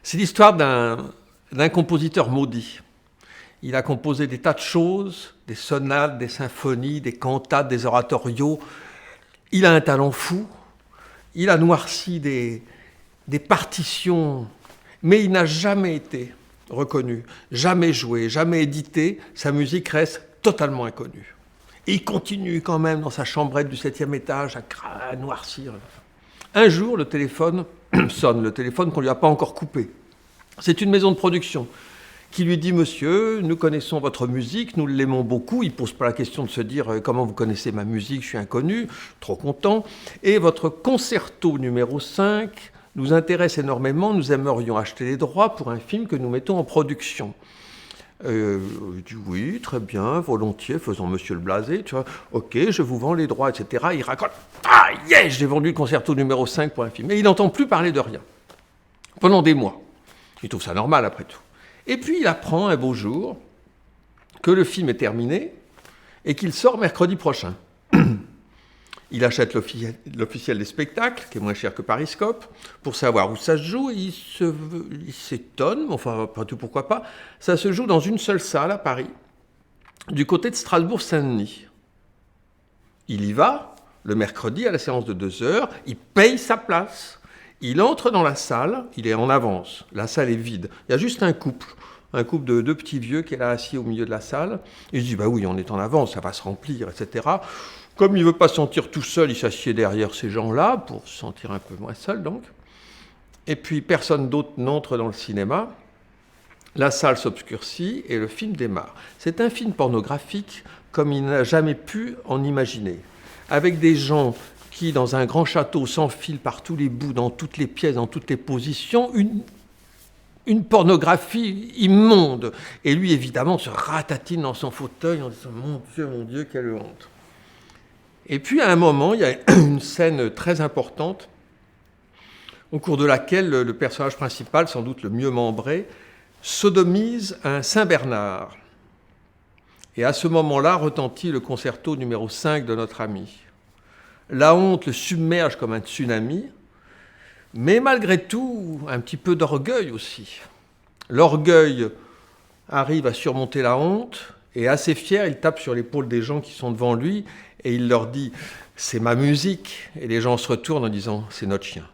C'est l'histoire d'un compositeur maudit. Il a composé des tas de choses, des sonates, des symphonies, des cantates, des oratorios. Il a un talent fou. Il a noirci des partitions, mais il n'a jamais été reconnu, jamais joué, jamais édité. Sa musique reste totalement inconnue. Et il continue quand même dans sa chambrette du 7e étage à noircir. Un jour, le téléphone sonne, le téléphone qu'on ne lui a pas encore coupé. C'est une maison de production qui lui dit « Monsieur, nous connaissons votre musique, nous l'aimons beaucoup ». Il ne pose pas la question de se dire « Comment vous connaissez ma musique, je suis inconnu », trop content. Et votre concerto numéro 5 nous intéresse énormément, nous aimerions acheter les droits pour un film que nous mettons en production. Il dit oui, très bien, volontiers, faisons Monsieur le Blasé, tu vois, ok, je vous vends les droits, etc. Il raconte, ah yeah, j'ai vendu le concerto numéro 5 pour un film. Et il n'entend plus parler de rien, pendant des mois. Il trouve ça normal après tout. Et puis il apprend un beau jour que le film est terminé et qu'il sort mercredi prochain. Il achète l'officiel des spectacles, qui est moins cher que Pariscope, pour savoir où ça se joue. Il s'étonne, enfin, pas tout pourquoi pas. Ça se joue dans une seule salle à Paris, du côté de Strasbourg-Saint-Denis. Il y va, le mercredi, à la séance de 2 heures. Il paye sa place. Il entre dans la salle, il est en avance. La salle est vide. Il y a juste un couple de 2 petits vieux qui est là assis au milieu de la salle. Il se dit, bah oui, on est en avance, ça va se remplir, etc. Comme il ne veut pas se sentir tout seul, il s'assied derrière ces gens-là, pour se sentir un peu moins seul, donc. Et puis, personne d'autre n'entre dans le cinéma. La salle s'obscurcit et le film démarre. C'est un film pornographique comme il n'a jamais pu en imaginer. Avec des gens qui, dans un grand château, s'enfilent par tous les bouts, dans toutes les pièces, dans toutes les positions, une pornographie immonde. Et lui, évidemment, se ratatine dans son fauteuil en disant « Mon Dieu, quelle honte !» Et puis, à un moment, il y a une scène très importante au cours de laquelle le personnage principal, sans doute le mieux membré, sodomise un Saint-Bernard. Et à ce moment-là, retentit le concerto numéro 5 de notre ami. La honte le submerge comme un tsunami, mais malgré tout, un petit peu d'orgueil aussi. L'orgueil arrive à surmonter la honte, et assez fier, il tape sur l'épaule des gens qui sont devant lui, et il leur dit « C'est ma musique ». Et les gens se retournent en disant « C'est notre chien ».